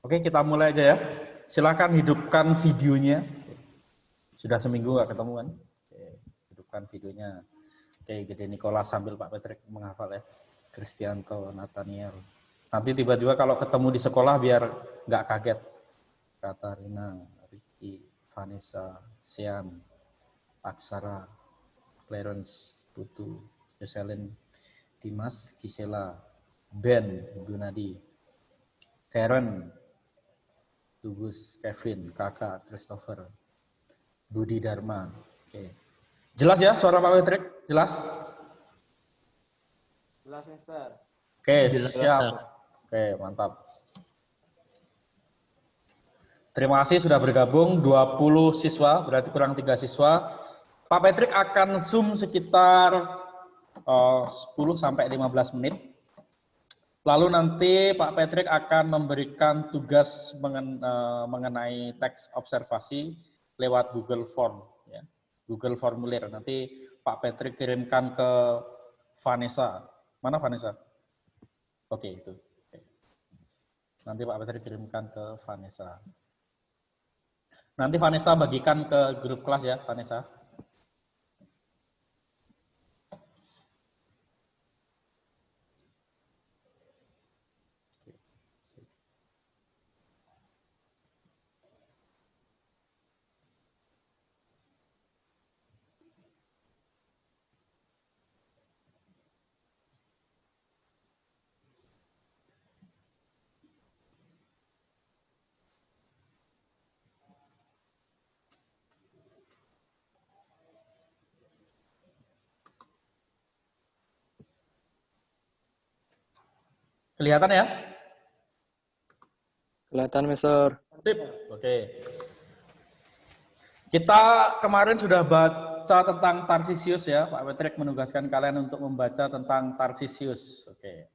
Oke, kita mulai aja ya. Silakan hidupkan videonya. Sudah seminggu nggak ketemu kan? Oke, hidupkan videonya. Oke, Gede Nicola sambil Pak Patrick menghafal ya. Kristianto, Nathaniel. Nanti tiba-tiba kalau ketemu di sekolah biar nggak kaget. Katarina, Ricky, Vanessa, Sian, Aksara, Clarence, Putu, Jocelyn, Dimas, Gisela, Ben, Gunadi, Karen, Tugus, Kevin, Kakak, Christopher, Budi Dharma. Oke. Jelas ya suara Pak Patrick? Jelas? Jelas, Mister. Oke, Jelas, siap. Sir. Oke, mantap. Terima kasih sudah bergabung 20 siswa, berarti kurang 3 siswa. Pak Patrick akan Zoom sekitar 10 sampai 15 menit. Lalu nanti Pak Patrick akan memberikan tugas mengenai teks observasi lewat Google Form, ya. Google Formulir. Nanti Pak Patrick kirimkan ke Vanessa. Mana Vanessa? Oke, itu. Oke. Nanti Pak Patrick kirimkan ke Vanessa. Nanti Vanessa bagikan ke grup kelas ya, Vanessa. Kelihatan ya? Kelihatan, Mister. Tip. Oke. Kita kemarin sudah baca tentang Tarsisius ya. Pak Patrick menugaskan kalian untuk membaca tentang Tarsisius. Oke.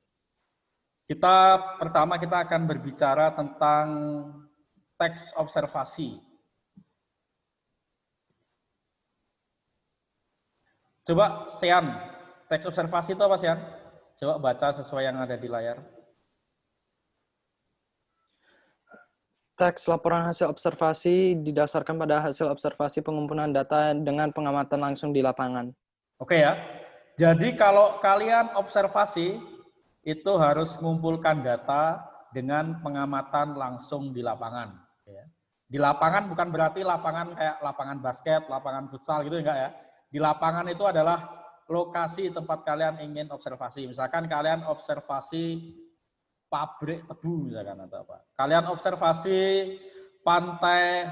Pertama kita akan berbicara tentang teks observasi. Coba Sean, teks observasi itu apa Sean? Coba baca sesuai yang ada di layar. Teks laporan hasil observasi didasarkan pada hasil observasi pengumpulan data dengan pengamatan langsung di lapangan. Oke ya. Jadi kalau kalian observasi itu harus mengumpulkan data dengan pengamatan langsung di lapangan. Ya. Di lapangan bukan berarti lapangan kayak lapangan basket, lapangan futsal gitu enggak ya. Di lapangan itu adalah lokasi tempat kalian ingin observasi. Misalkan kalian observasi pabrik tebu misalkan atau apa. Kalian observasi pantai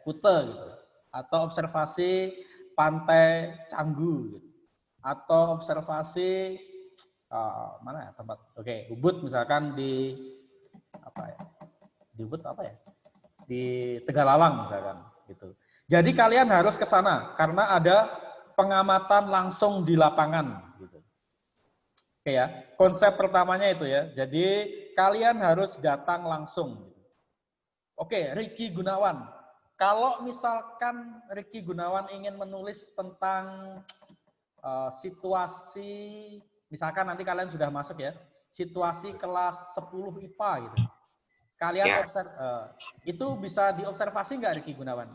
Kute gitu. Atau observasi pantai Canggu gitu. Atau observasi mana ya tempat? Oke, Ubud misalkan di apa ya? Di Ubud apa ya? Di Tegalalang misalkan gitu. Jadi kalian harus ke sana karena ada pengamatan langsung di lapangan gitu. Oke ya, konsep pertamanya itu ya. Jadi kalian harus datang langsung. Oke, Ricky Gunawan. Kalau misalkan Ricky Gunawan ingin menulis tentang situasi, misalkan nanti kalian sudah masuk ya, situasi kelas 10 IPA gitu. Kalian Ya. itu bisa diobservasi nggak Ricky Gunawan?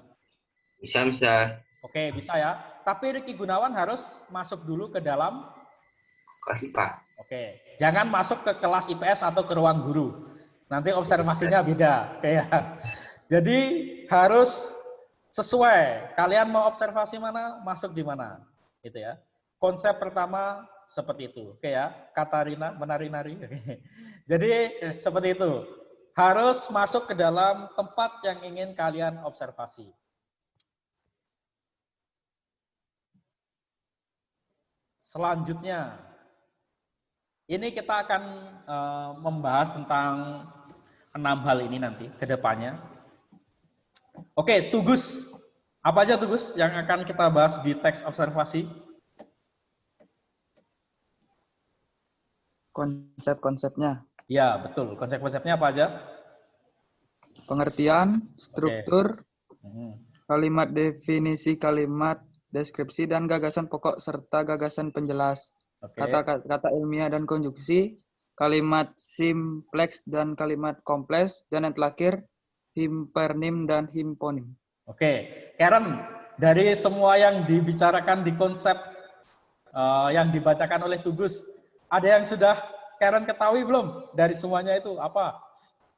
Bisa, bisa. Oke, bisa ya. Tapi Ricky Gunawan harus masuk dulu ke dalam Kasih, Pak. Oke, jangan masuk ke kelas IPS atau ke ruang guru. Nanti observasinya beda. Oke ya. Jadi harus sesuai. Kalian mau observasi mana, masuk di mana. Gitu ya. Konsep pertama seperti itu. Oke ya. Katarina menari-nari. Oke. Jadi seperti itu. Harus masuk ke dalam tempat yang ingin kalian observasi. Selanjutnya, ini kita akan membahas tentang 6 hal ini nanti ke depannya. Oke, Tugus. Apa aja Tugus yang akan kita bahas di teks observasi? Konsep-konsepnya. Ya, betul. Konsep-konsepnya apa aja? Pengertian, struktur, kalimat definisi kalimat, deskripsi, dan gagasan pokok serta gagasan penjelas. Oke. Kata-kata ilmiah dan konjungsi, kalimat simplex dan kalimat kompleks, dan yang terakhir himpernim dan himponim. Oke, Karen, dari semua yang dibicarakan di konsep yang dibacakan oleh Tugus, ada yang sudah Karen ketahui belum dari semuanya itu? Apa?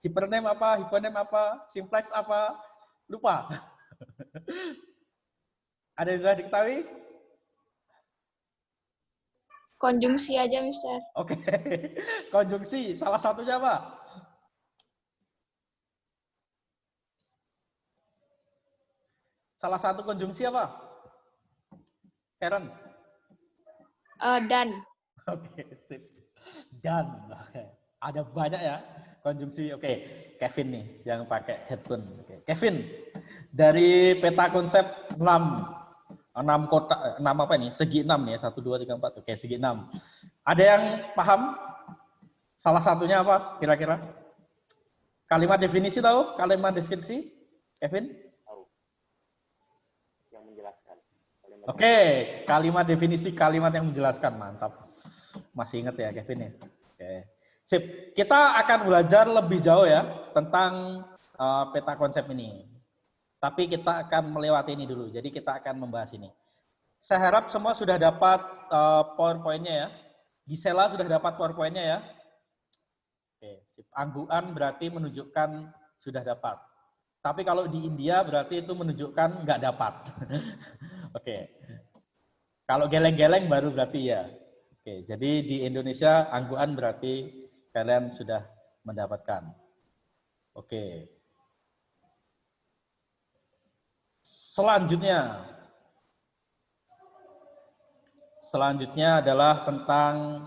Hipernem apa? Hiponem apa? Simplex apa? Lupa. Ada yang sudah diketahui? Konjungsi aja, Mister. Oke, konjungsi. Salah satunya apa? Salah satu konjungsi apa? Karen? Dan. Oke, sip. Dan. Oke. Ada banyak ya konjungsi. Oke, Kevin nih yang pakai headphone. Oke. Kevin, dari peta konsep 6 apa ini? Segi 6 ya, 1, 2, 3, 4. Oke, segi 6. Ada yang paham? Salah satunya apa kira-kira? Kalimat definisi tahu? Kalimat deskripsi? Kevin? Tahu. Yang menjelaskan. Oke, kalimat definisi, kalimat yang menjelaskan. Mantap. Masih ingat ya Kevin ya? Oke. Sip. Kita akan belajar lebih jauh ya tentang peta konsep ini. Tapi kita akan melewati ini dulu. Jadi kita akan membahas ini. Saya harap semua sudah dapat PowerPoint-nya ya. Gisela sudah dapat PowerPoint-nya ya. Oke, sip. Angguan berarti menunjukkan sudah dapat. Tapi kalau di India berarti itu menunjukkan nggak dapat. Oke. Kalau geleng-geleng baru berarti ya. Oke, jadi di Indonesia angguan berarti kalian sudah mendapatkan. Oke. Selanjutnya adalah tentang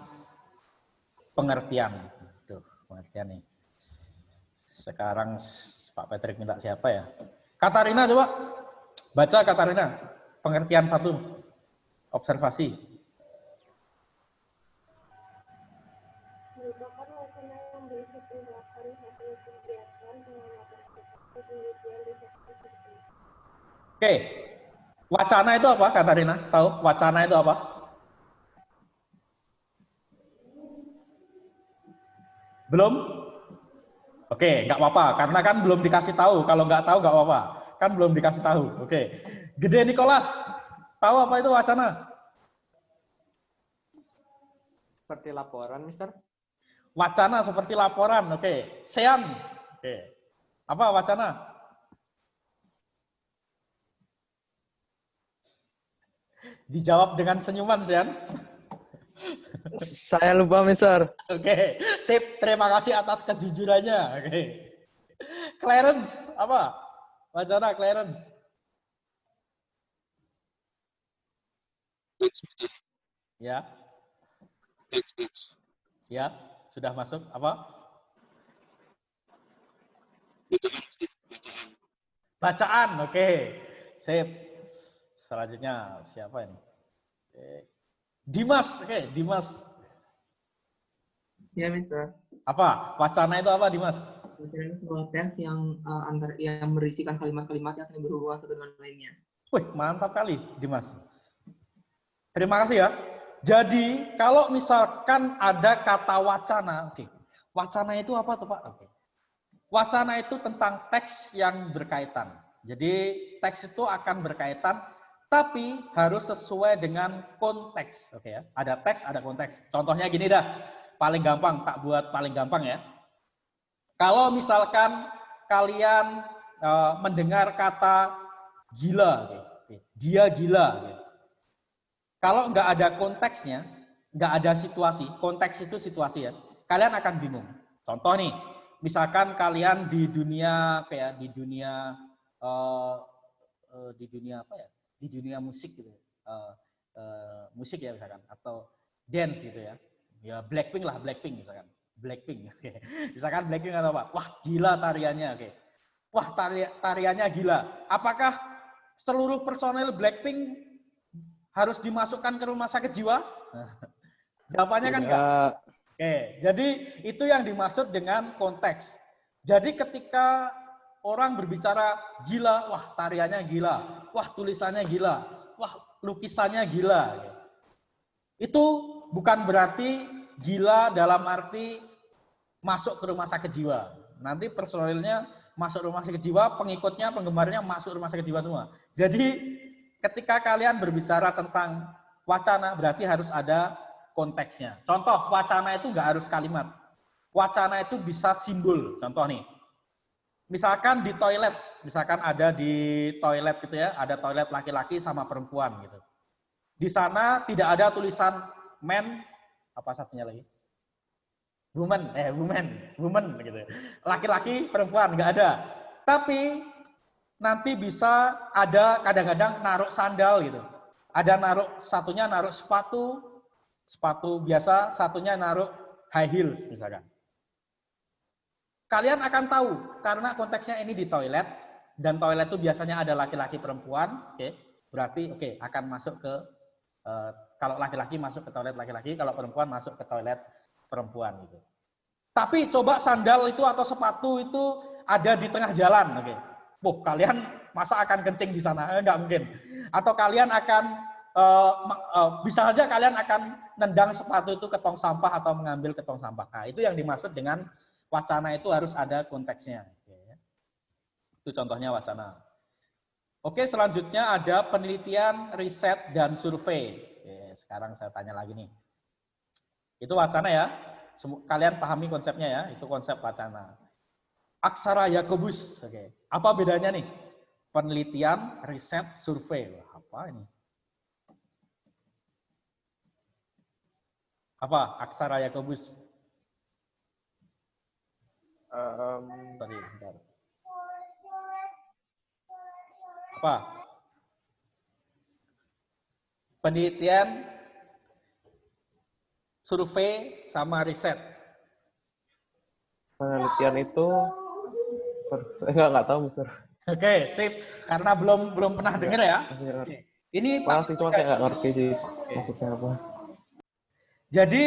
pengertian. Tuh, pengertian nih. Sekarang Pak Patrick minta siapa ya? Katarina coba. Baca Katarina. Pengertian 1. Observasi. Merupakan wacana yang berisi penjelasan hasil kegiatan pengamatan penelitian riset tertentu. Oke. Wacana itu apa, Katarina? Tahu? Wacana itu apa? Belum? Oke, nggak apa-apa. Karena kan belum dikasih tahu. Kalau nggak tahu, nggak apa-apa. Kan belum dikasih tahu. Oke. Gede Nicholas, tahu apa itu wacana? Seperti laporan, Mister. Wacana seperti laporan. Oke. Sean. Oke. Apa wacana? Dijawab dengan senyuman, Sean. Saya lupa, Mister. Oke, sip. Terima kasih atas kejujurannya. Oke. Clarence, apa? Wacana Clarence. Ya. Ya, sudah masuk. Apa? Bacaan. Oke. Sip. Selanjutnya siapa ini? Oke. Dimas. Oke, Dimas. Ya, Mister. Apa? Wacana itu apa, Dimas? Wacana itu sebuah teks yang yang berisikan kalimat-kalimat yang saling berhubungan satu dengan lainnya. Wih, mantap kali, Dimas. Terima kasih ya. Jadi, kalau misalkan ada kata wacana, oke. Wacana itu apa tuh, Pak? Oke. Wacana itu tentang teks yang berkaitan. Jadi, teks itu akan berkaitan, tapi harus sesuai dengan konteks. Oke ya. Ada teks, ada konteks. Contohnya gini dah. Paling gampang, tak buat paling gampang ya. Kalau misalkan kalian mendengar kata gila, oke. Dia gila. Oke. Kalau nggak ada konteksnya, nggak ada situasi, konteks itu situasi ya, kalian akan bingung. Contoh nih, misalkan kalian di dunia apa ya, di dunia apa ya, di dunia musik gitu, musik ya misalkan, atau dance gitu ya, ya Blackpink lah, Blackpink misalkan, Blackpink, misalkan Blackpink atau apa, wah gila tariannya, oke, wah tariannya gila, apakah seluruh personel Blackpink harus dimasukkan ke rumah sakit jiwa? Jawabannya kan enggak. Oke, jadi itu yang dimaksud dengan konteks. Jadi ketika orang berbicara gila, wah tariannya gila, wah tulisannya gila, wah lukisannya gila. Itu bukan berarti gila dalam arti masuk ke rumah sakit jiwa. Nanti personilnya masuk rumah sakit jiwa, pengikutnya, penggemarnya masuk rumah sakit jiwa semua. Jadi ketika kalian berbicara tentang wacana, berarti harus ada konteksnya. Contoh, wacana itu nggak harus kalimat. Wacana itu bisa simbol. Contoh nih, misalkan di toilet, misalkan ada di toilet gitu ya, ada toilet laki-laki sama perempuan gitu. Di sana tidak ada tulisan men, apa satunya lagi? Woman gitu. Laki-laki, perempuan, nggak ada. Tapi nanti bisa ada kadang-kadang naruh sandal gitu. Ada satunya naruh sepatu biasa, satunya naruh high heels misalkan. Kalian akan tahu karena konteksnya ini di toilet dan toilet itu biasanya ada laki-laki, perempuan, oke. Berarti akan masuk ke kalau laki-laki masuk ke toilet laki-laki, kalau perempuan masuk ke toilet perempuan gitu. Tapi coba sandal itu atau sepatu itu ada di tengah jalan, oke. Kalian masa akan kencing di sana? Enggak mungkin. Atau kalian akan bisa saja kalian akan nendang sepatu itu ke tong sampah atau mengambil ke tong sampah. Nah, itu yang dimaksud dengan wacana itu harus ada konteksnya. Itu contohnya wacana. Oke, selanjutnya ada penelitian, riset, dan survei. Sekarang saya tanya lagi nih. Itu wacana ya. Kalian pahami konsepnya ya. Itu konsep wacana. Aksara Yakobus. Oke. Apa bedanya nih? Penelitian, riset, survei. Apa ini? Apa aksara Yakobus? Sorry, bentar. Apa? Penelitian, survei, sama riset. Penelitian itu nggak tahu, Mister. Oke, sip. Karena belum pernah dengar ya. Ini masih cuma kayak nggak ngerti sih maksudnya apa. Jadi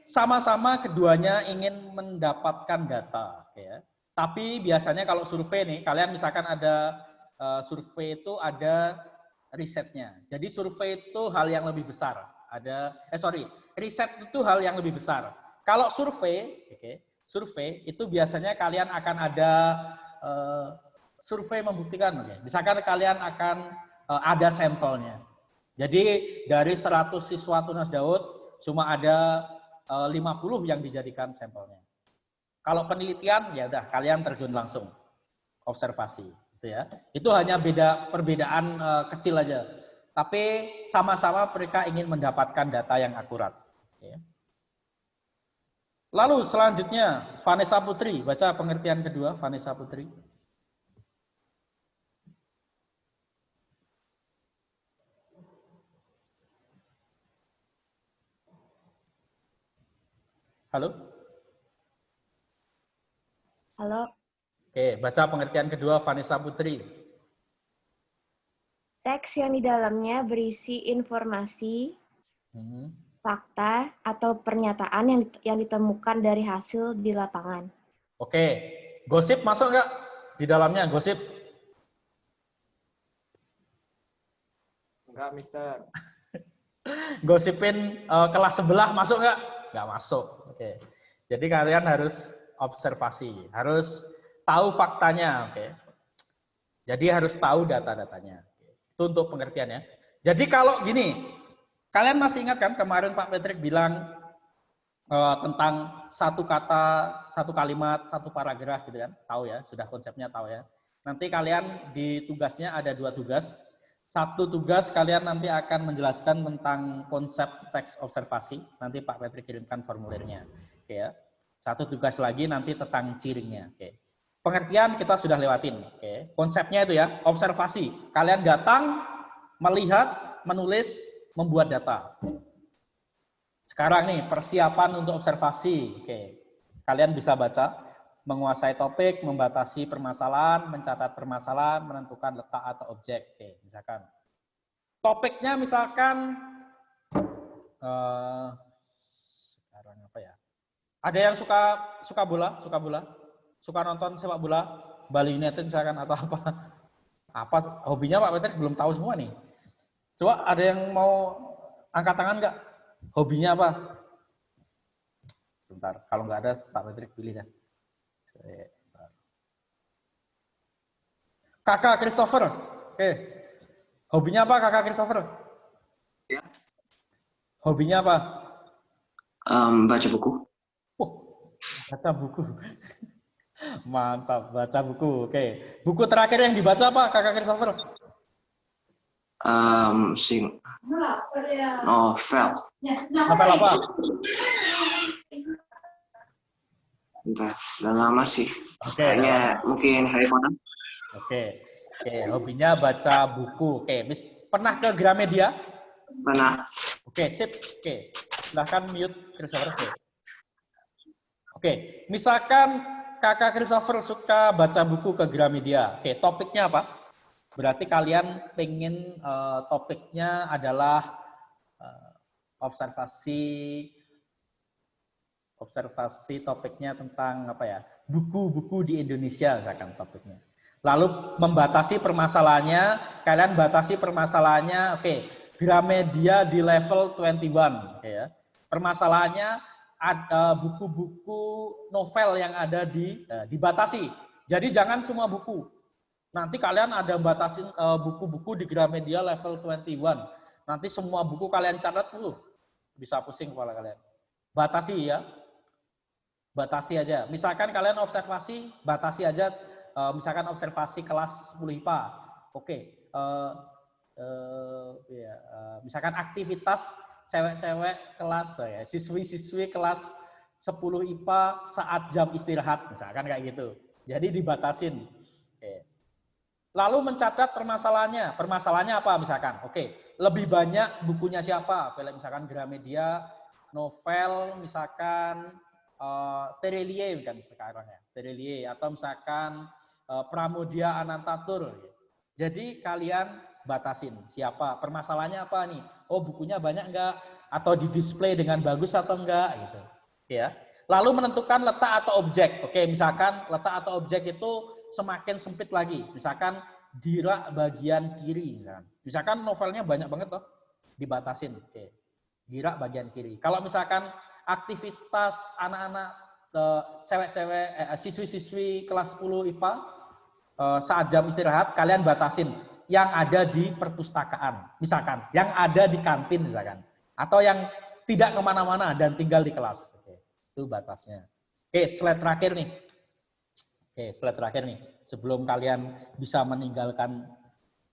sama-sama keduanya ingin mendapatkan data, ya. Tapi biasanya kalau survei nih, kalian misalkan ada survei itu ada risetnya. Jadi survei itu hal yang lebih besar. Riset itu hal yang lebih besar. Kalau survei, survei itu biasanya kalian akan ada survei membuktikan. Misalkan kalian akan ada sampelnya. Jadi dari 100 siswa Tunas Daud cuma ada 50 yang dijadikan sampelnya. Kalau penelitian ya udah kalian terjun langsung observasi, gitu ya. Itu hanya perbedaan kecil aja. Tapi sama-sama mereka ingin mendapatkan data yang akurat. Ya. Lalu selanjutnya Vanessa Putri, baca pengertian kedua Vanessa Putri. Halo? Halo. Oke, baca pengertian kedua Vanessa Putri. Teks yang di dalamnya berisi informasi, fakta, atau pernyataan yang ditemukan dari hasil di lapangan. Oke, gosip masuk nggak di dalamnya, gosip? Enggak, Mister. Gosipin kelas sebelah masuk nggak? Nggak masuk. Oke. Jadi kalian harus observasi, harus tahu faktanya. Oke. Jadi harus tahu data-datanya. Itu untuk pengertian ya. Jadi kalau gini, kalian masih ingat kan kemarin Pak Patrick bilang tentang satu kata, satu kalimat, satu paragraf gitu kan? Tahu ya, sudah konsepnya tahu ya. Nanti kalian di tugasnya ada 2 tugas. Satu tugas kalian nanti akan menjelaskan tentang konsep teks observasi. Nanti Pak Patrick kirimkan formulirnya. Oke ya. Satu tugas lagi nanti tentang cirinya. Oke. Pengertian kita sudah lewatin. Oke. Konsepnya itu ya, observasi. Kalian datang, melihat, menulis, membuat data. Sekarang nih, persiapan untuk observasi. Oke. Kalian bisa baca. Menguasai topik, membatasi permasalahan, mencatat permasalahan, menentukan letak atau objek. Oke, misalkan. Topiknya misalkan, sekarang apa ya? Ada yang suka bola? Suka nonton sepak bola? Bali United misalkan atau apa? Apa hobinya Pak Peter belum tahu semua nih. Coba ada yang mau angkat tangan nggak? Hobinya apa? sebentar. Kalau nggak ada, Pak Patrick pilih dah. Kakak Christopher. Oke. Hobinya apa Kakak Christopher? Ya. Hobinya apa? Baca buku. Oh, baca buku. Mantap, baca buku. Oke. Buku terakhir yang dibaca apa Kakak Christopher? Novel. Novel apa? Entah, udah lama sih. Oke. Kayaknya mungkin Harry Potter. Oke. Oke, hobinya baca buku. Oke, pernah ke Gramedia? Pernah. Oke, sip. Oke. Silahkan mute Christopher. Oke. Oke, misalkan Kakak Christopher suka baca buku ke Gramedia. Oke, topiknya apa? Berarti kalian pengen topiknya adalah observasi topiknya tentang apa ya? Buku-buku di Indonesia misalkan topiknya. Lalu membatasi permasalahannya, kalian batasi permasalahannya, oke, Gramedia di level 21, oke ya. Permasalahannya ada buku-buku novel yang ada dibatasi. Jadi jangan semua buku. Nanti kalian ada batasin buku-buku di Gramedia level 21. Nanti semua buku kalian catat dulu. Bisa pusing kepala kalian. Batasi ya. Batasi aja. Misalkan kalian observasi, batasi aja. Misalkan observasi kelas 10 IPA. Oke. Misalkan aktivitas cewek-cewek kelas, siswi-siswi kelas 10 IPA saat jam istirahat. Misalkan kayak gitu. Jadi dibatasin. Oke. Lalu mencatat permasalahannya. Permasalahannya apa misalkan? Oke, lebih banyak bukunya siapa? Misalkan Gramedia, novel, misalkan Terelie kan sekarang ya. Terelie atau misalkan Pramudia Anantatur. Jadi kalian batasin siapa? Permasalahannya apa nih? Oh, bukunya banyak enggak? Atau di display dengan bagus atau enggak gitu. Ya. Lalu menentukan letak atau objek. Oke, misalkan letak atau objek itu semakin sempit lagi. Misalkan di rak bagian kiri. Misalkan novelnya banyak banget toh, dibatasin. Oke. Di rak bagian kiri. Kalau misalkan aktivitas anak-anak cewek-cewek, siswi-siswi kelas 10 IPA saat jam istirahat, kalian batasin yang ada di perpustakaan. Misalkan, yang ada di kantin misalkan. Atau yang tidak kemana-mana dan tinggal di kelas. Oke. Itu batasnya. Oke, slide terakhir nih. Oke, slide terakhir nih. Sebelum kalian bisa meninggalkan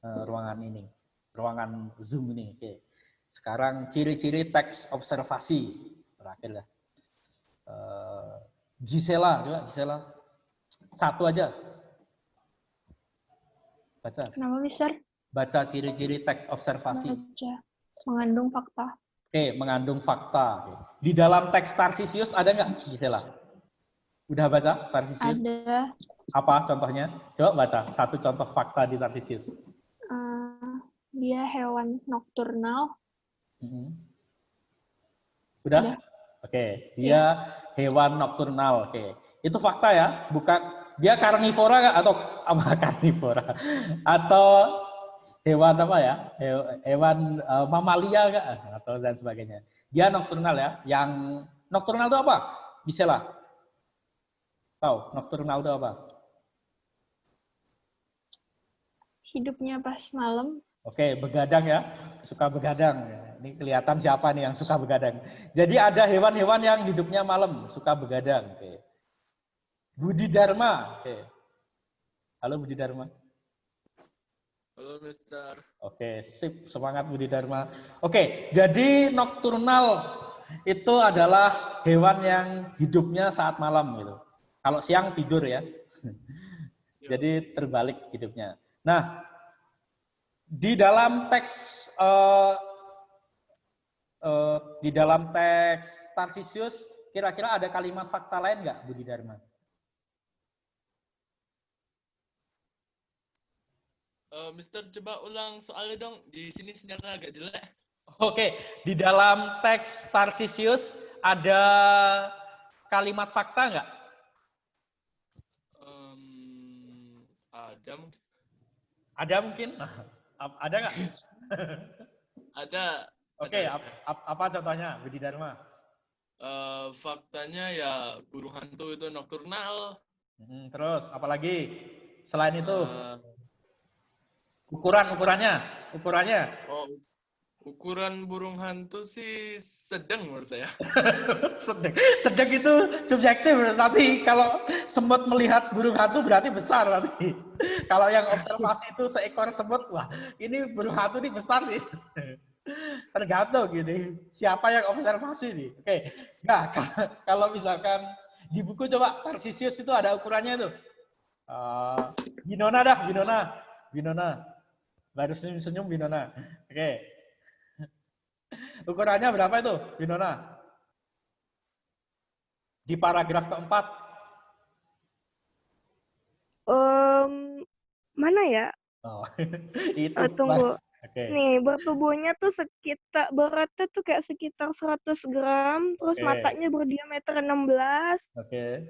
ruangan ini, ruangan Zoom ini. Oke. Sekarang ciri-ciri teks observasi. Terakhir lah. Gisela, coba Gisela. Satu aja. Baca. Kenapa, Mister? Baca ciri-ciri teks observasi. Baca. Mengandung fakta. Oke, mengandung fakta. Di dalam teks Tarsisius ada nggak, Gisela? Udah baca Tarsisius? Ada. Apa contohnya? Coba baca satu contoh fakta di Tarsisius. Dia hewan nokturnal. Udah? Oke, dia hewan nokturnal. Oke, itu fakta ya, bukan dia karnivora nggak atau apa karnivora atau hewan apa ya? Hewan mamalia nggak atau dan sebagainya. Dia nokturnal ya. Yang nokturnal itu apa? Gisela? Tahu nokturnal itu apa? Hidupnya pas malam. Oke, begadang ya. Suka begadang. Ini kelihatan siapa nih yang suka begadang. Jadi ada hewan-hewan yang hidupnya malam, suka begadang. Oke. Budi Dharma. Oke. Halo Budi Dharma. Halo Mister. Oke, sip. Semangat Budi Dharma. Oke, jadi nokturnal itu adalah hewan yang hidupnya saat malam gitu. Kalau siang tidur ya. Jadi terbalik hidupnya. Nah, di dalam teks Tarsisius, kira-kira ada kalimat fakta lain nggak, Budi Dharma? Mister, coba ulang soalnya dong. Di sini sinyalnya agak jelek. Oke, di dalam teks Tarsisius ada kalimat fakta nggak? Ada mungkin. Ada mungkin? Ada nggak? Ada. Oke, apa contohnya, Budi Dharma? Faktanya ya burung hantu itu nokturnal. Terus apalagi selain itu? Ukurannya? Oh, ukuran burung hantu sih sedang menurut saya. sedang itu subjektif, tapi kalau semut melihat burung hantu berarti besar nanti. Kalau yang observasi itu seekor semut, wah ini burung hantu ini besar nih. Tergantung gini, siapa yang observasi nih. Oke, nah kalau misalkan di buku coba Tarsisius itu ada ukurannya itu. Winona. Baru senyum Winona. Oke. Ukurannya berapa itu, Winona? Di paragraf keempat. Mana ya? Oh, itu. Tunggu. Okay. Nih, bertubuhnya tuh beratnya tuh kayak sekitar 100 gram, terus matanya berdiameter 16. Oke.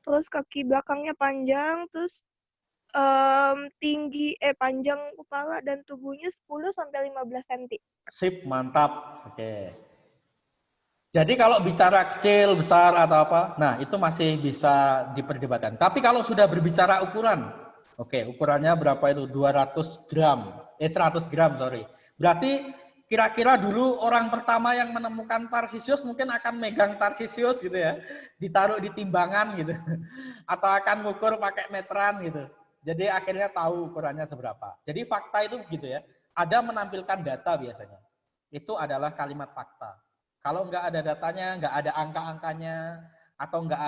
Terus kaki belakangnya panjang, terus panjang kepala dan tubuhnya 10 sampai 15 cm. Sip, mantap. Oke. Jadi kalau bicara kecil, besar atau apa, nah itu masih bisa diperdebatkan. Tapi kalau sudah berbicara ukuran, oke, ukurannya berapa itu? 200 gram. 100 gram, sorry. Berarti kira-kira dulu orang pertama yang menemukan Tarsisius mungkin akan megang Tarsisius gitu ya, ditaruh di timbangan gitu, atau akan ngukur pakai meteran gitu. Jadi akhirnya tahu ukurannya seberapa. Jadi fakta itu begitu ya, ada menampilkan data biasanya. Itu adalah kalimat fakta. Kalau nggak ada datanya, nggak ada angka-angkanya, atau nggak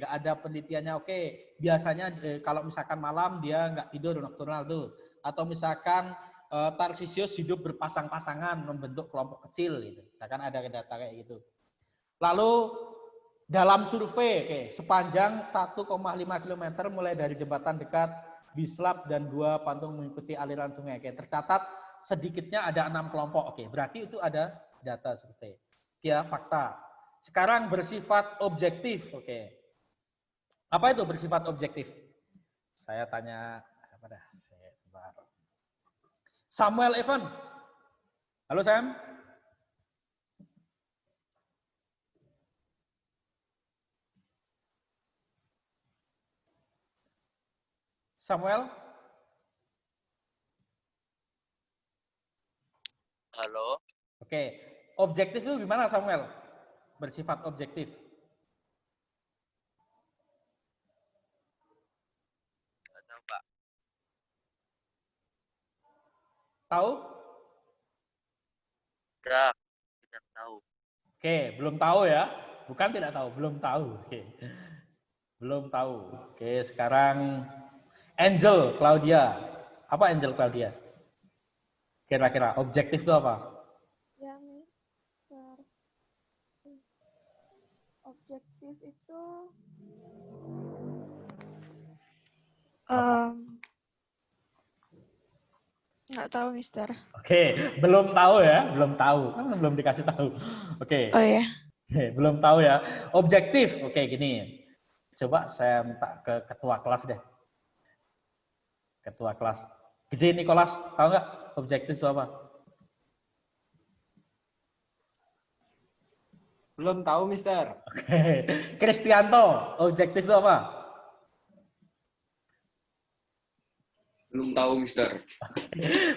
ada penelitiannya, biasanya kalau misalkan malam dia nggak tidur nocturnal tuh, atau misalkan Tarsisius hidup berpasang-pasangan membentuk kelompok kecil gitu. Misalkan ada data kayak gitu. Lalu dalam survei, sepanjang 1,5 km mulai dari jembatan dekat Bislab dan 2 pantung mengikuti aliran sungai. Tercatat sedikitnya ada 6 kelompok. Berarti itu ada data survei. Ya, fakta. Sekarang bersifat objektif. Apa itu bersifat objektif? Saya tanya apa dah? Samuel Evan. Halo Sam. Samuel. Halo. Objektif itu gimana Samuel? Bersifat objektif. Tahu? Tidak tahu. Belum tahu ya. Bukan tidak tahu, belum tahu. Belum tahu. Sekarang Angel Claudia. Apa Angel Claudia? Kira-kira objektif itu apa? Ya, Mister. Objektif itu nggak tahu, Mister. Belum tahu ya, belum tahu. Kan belum dikasih tahu. Oh ya. Belum tahu ya. Objektif, gini. Coba saya minta ke ketua kelas deh. Ketua kelas. Gede Nicholas, tahu nggak objektif itu apa? Belum tahu, Mister. Kristianto, objektif itu apa? Belum tahu, Mister.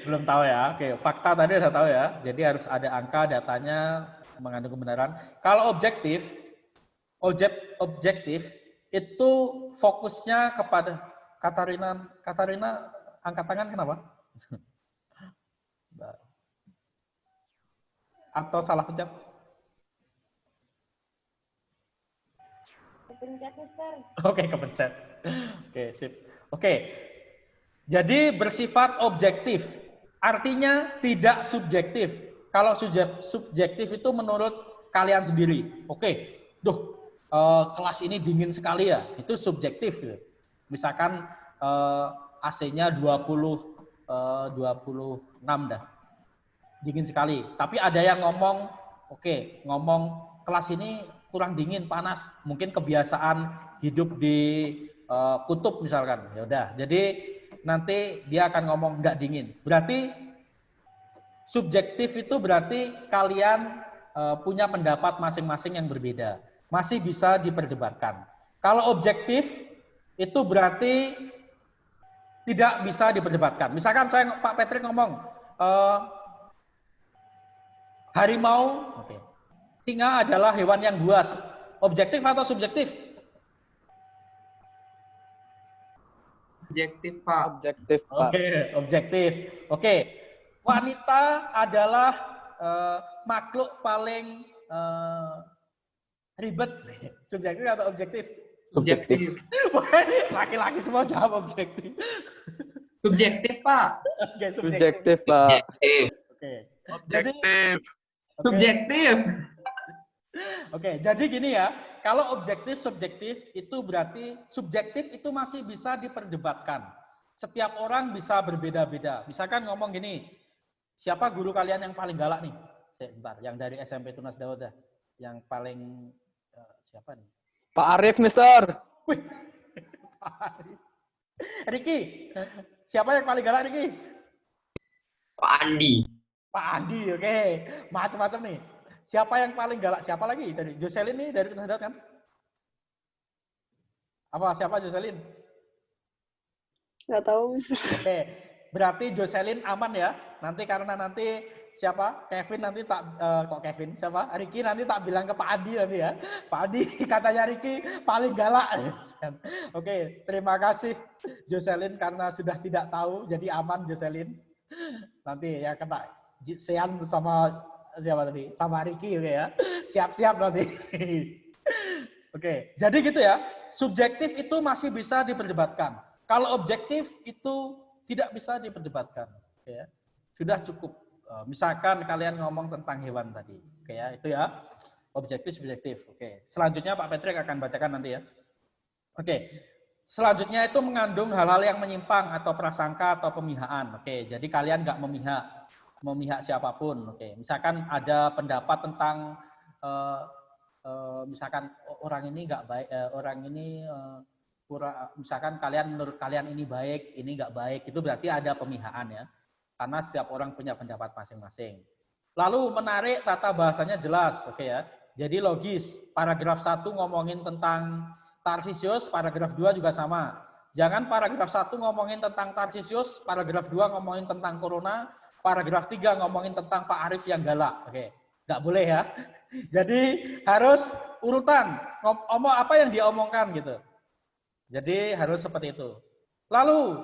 Belum tahu ya. Fakta tadi saya tahu ya. Jadi harus ada angka, datanya mengandung kebenaran. Kalau objektif itu fokusnya kepada Katarina angkat tangan kenapa? Atau salah pencet? Kepencet, Mister. Kepencet. Sip. Jadi bersifat objektif, artinya tidak subjektif. Kalau subjektif itu menurut kalian sendiri. Kelas ini dingin sekali ya, itu subjektif. Misalkan AC-nya 26 dah, dingin sekali. Tapi ada yang ngomong kelas ini kurang dingin, panas. Mungkin kebiasaan hidup di kutub misalkan. Ya udah, jadi nanti dia akan ngomong nggak dingin. Berarti subjektif itu berarti kalian punya pendapat masing-masing yang berbeda. Masih bisa diperdebatkan. Kalau objektif, itu berarti tidak bisa diperdebatkan. Misalkan Pak Patrick ngomong, harimau, singa adalah hewan yang buas. Objektif atau subjektif? Objektif, Pak. Objektif, Pak. Oke, objektif. Oke, wanita adalah makhluk paling ribet. Subjektif atau objektif? Subjektif. Laki-laki semua jawab objektif. Subjektif, Pak. Oke, Subjektif, Pak. Oke. Objektif. Subjektif. Oke, jadi gini ya, kalau objektif subjektif itu berarti subjektif itu masih bisa diperdebatkan. Setiap orang bisa berbeda-beda. Misalkan ngomong gini, siapa guru kalian yang paling galak nih? Bentar, yang dari SMP Tunas Daud dah. Yang paling siapa nih? Pak Arif, Mister. Wih, Pak Arif. Riki, siapa yang paling galak Riki? Pak Andi. Pak Andi, oke. Macam-macam nih. Siapa yang paling galak? Siapa lagi? Dari Jocelyn nih, dari Tunas Daud kan? Apa? Siapa Jocelyn? Nggak tahu, Mister. Oke, berarti Jocelyn aman ya. Nanti karena nanti siapa? Kevin nanti tak kok Kevin? Siapa? Riki nanti tak bilang ke Pak Adi nanti ya. Pak Adi katanya Riki paling galak. Oke, terima kasih Jocelyn karena sudah tidak tahu jadi aman Jocelyn. Nanti ya kena Sean sama siapa tadi? Sama Riki oke ya. Siap-siap nanti. Oke, jadi gitu ya. Subjektif itu masih bisa diperdebatkan. Kalau objektif itu tidak bisa diperdebatkan. Oke ya. Sudah cukup. Misalkan kalian ngomong tentang hewan tadi. Oke ya, itu ya. Objektif, subjektif. Oke. Selanjutnya Pak Patrick akan bacakan nanti ya. Oke. Selanjutnya itu mengandung hal-hal yang menyimpang atau prasangka atau pemihakan. Oke, jadi kalian nggak memihak siapapun. Oke, misalkan ada pendapat tentang misalkan orang ini nggak baik, orang ini misalkan kalian menurut kalian ini baik, ini nggak baik, itu berarti ada pemihakan ya. Karena setiap orang punya pendapat masing-masing. Lalu menarik, tata bahasanya jelas, oke ya. Jadi logis. Paragraf 1 ngomongin tentang Tarsisius, paragraf 2 juga sama. Jangan paragraf 1 ngomongin tentang Tarsisius, paragraf 2 ngomongin tentang corona, paragraf 3 ngomongin tentang Pak Arif yang galak. Oke, nggak boleh ya. Jadi harus urutan, ngomong apa yang dia omongkan gitu. Jadi harus seperti itu. Lalu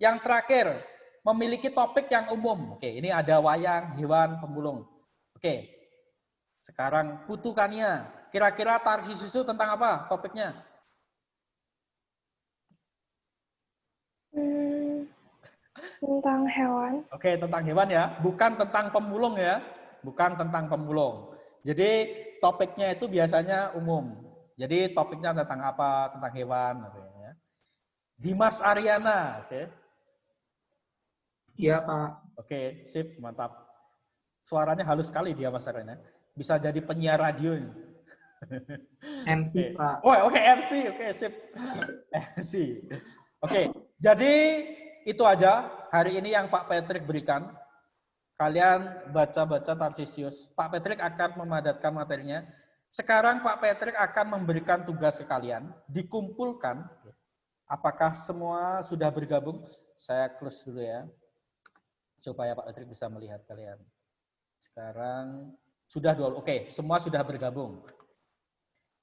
yang terakhir, memiliki topik yang umum. Oke, ini ada wayang, hewan, pemulung. Oke, sekarang kutukannya. Kira-kira Tarsisius itu tentang apa topiknya? Tentang hewan. Oke, tentang hewan ya. Bukan tentang pemulung ya. Bukan tentang pemulung. Jadi topiknya itu biasanya umum. Jadi topiknya tentang apa? Tentang hewan. Ya. Dimas Aryana. Oke. Iya, Pak. Oke, sip, mantap. Suaranya halus sekali dia Mas Aryana. Bisa jadi penyiar radio ini. MC, Pak. Oh, oke, MC. Oke, sip. MC. Oke, jadi itu aja hari ini yang Pak Patrick berikan. Kalian baca-baca Tarsisius. Pak Patrick akan memadatkan materinya. Sekarang Pak Patrick akan memberikan tugas ke kalian. Dikumpulkan. Apakah semua sudah bergabung? Saya close dulu ya. Supaya Pak Patrick bisa melihat kalian. Sekarang sudah dua. Oke, semua sudah bergabung.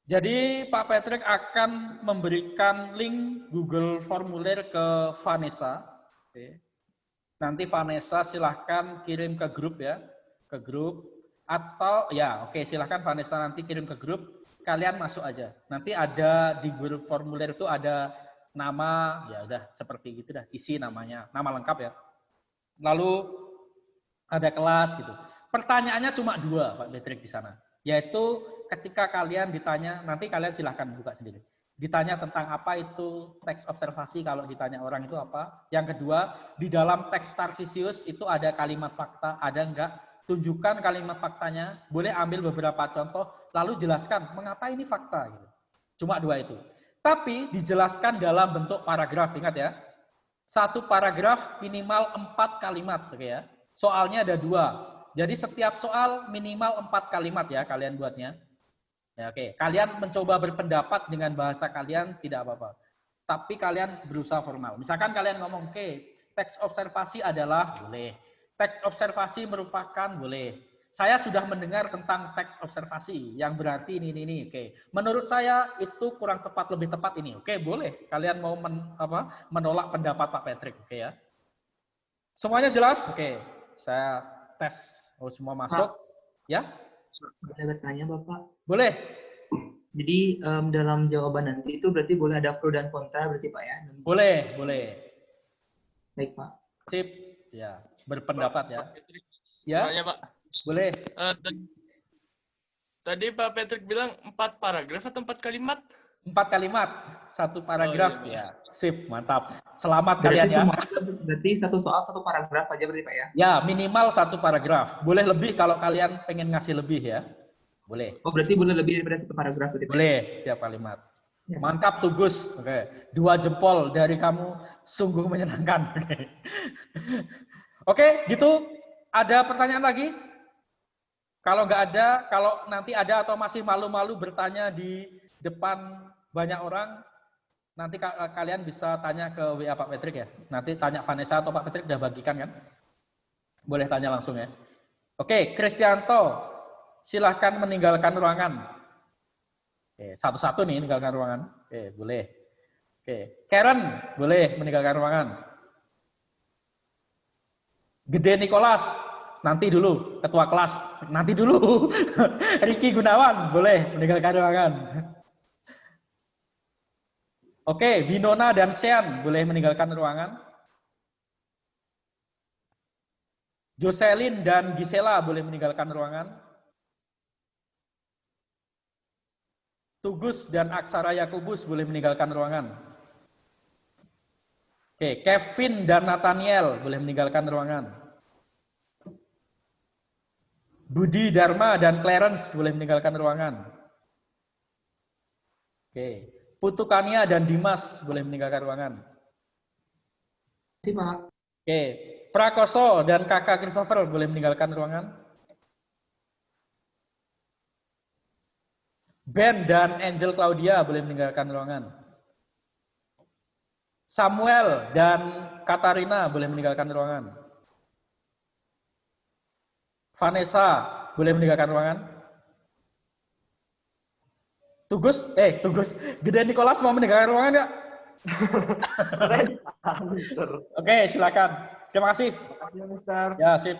Jadi Pak Patrick akan memberikan link Google Formulir ke Vanessa. Oke. Nanti Vanessa silahkan kirim ke grup ya, ke grup. Atau ya oke, silahkan Vanessa nanti kirim ke grup. Kalian masuk aja. Nanti ada di Google Formulir itu ada nama, ya udah seperti gitu dah, isi namanya, nama lengkap ya. Lalu ada kelas gitu. Pertanyaannya cuma 2 Pak Patrick di sana. Yaitu ketika kalian ditanya, nanti kalian silahkan buka sendiri. Ditanya tentang apa itu teks observasi, kalau ditanya orang itu apa. Yang kedua, di dalam teks Tarsisius itu ada kalimat fakta, ada enggak? Tunjukkan kalimat faktanya, boleh ambil beberapa contoh, lalu jelaskan mengapa ini fakta. Gitu. Cuma 2 itu. Tapi dijelaskan dalam bentuk paragraf, ingat ya. 1 paragraf minimal 4 kalimat. Oke ya. Soalnya ada 2. Jadi setiap soal minimal 4 kalimat ya kalian buatnya. Ya, oke. Kalian mencoba berpendapat dengan bahasa kalian tidak apa-apa. Tapi kalian berusaha formal. Misalkan kalian ngomong, oke, teks observasi adalah boleh. Teks observasi merupakan boleh. Saya sudah mendengar tentang teks observasi yang berarti ini. Oke. Menurut saya itu kurang tepat, lebih tepat ini. Oke, boleh. Kalian mau menolak pendapat Pak Patrick, oke ya. Semuanya jelas? Oke. Saya tes. Oh, semua masuk. Ya? Boleh bertanya, Bapak? Boleh. Jadi dalam jawaban nanti itu berarti boleh ada pro dan kontra berarti Pak ya? Boleh. Baik, Pak. Sip. Ya, berpendapat ya. Ya. Tanya, Pak. Boleh. Tadi Pak Patrick bilang 4 paragraf atau 4 kalimat? 4 kalimat, 1 paragraf. Ya, sip, mantap. Selamat Berarti kalian ya. Berarti satu soal 1 paragraf aja berarti Pak ya? Ya, minimal 1 paragraf. Boleh lebih kalau kalian pengen ngasih lebih ya. Boleh. Oh, berarti boleh lebih daripada 1 paragraf berarti Pak? Boleh, tiap kalimat. Ya. Mantap tuh Gus. Oke. 2 jempol dari kamu, sungguh menyenangkan. Oke, gitu. Ada pertanyaan lagi? Kalau nggak ada, kalau nanti ada atau masih malu-malu bertanya di depan banyak orang, nanti kalian bisa tanya ke WA Pak Patrick ya. Nanti tanya Vanessa atau Pak Patrick udah bagikan kan? Boleh tanya langsung ya. Oke, Kristianto, silahkan meninggalkan ruangan. Oke, satu-satu nih meninggalkan ruangan. Oke, boleh. Oke, Karen, boleh meninggalkan ruangan. Gede Nicholas, nanti dulu. Ketua kelas, nanti dulu. Ricky Gunawan, boleh meninggalkan ruangan. Oke, Winona dan Sean, boleh meninggalkan ruangan. Jocelyn dan Gisela, boleh meninggalkan ruangan. Tugus dan Aksara Yakubus, boleh meninggalkan ruangan. Oke, Kevin dan Nathaniel, boleh meninggalkan ruangan. Budi Dharma dan Clarence boleh meninggalkan ruangan. Oke. Putu Kania dan Dimas boleh meninggalkan ruangan. Terima kasih, Pak. Oke. Prakoso dan Kakak Christopher boleh meninggalkan ruangan. Ben dan Angel Claudia boleh meninggalkan ruangan. Samuel dan Katarina boleh meninggalkan ruangan. Vanessa boleh meninggalkan ruangan. Tugus, Gede Nicholas mau meninggalkan ruangan nggak? Oke, silakan. Terima kasih. Terima kasih, Mister. Ya, sip.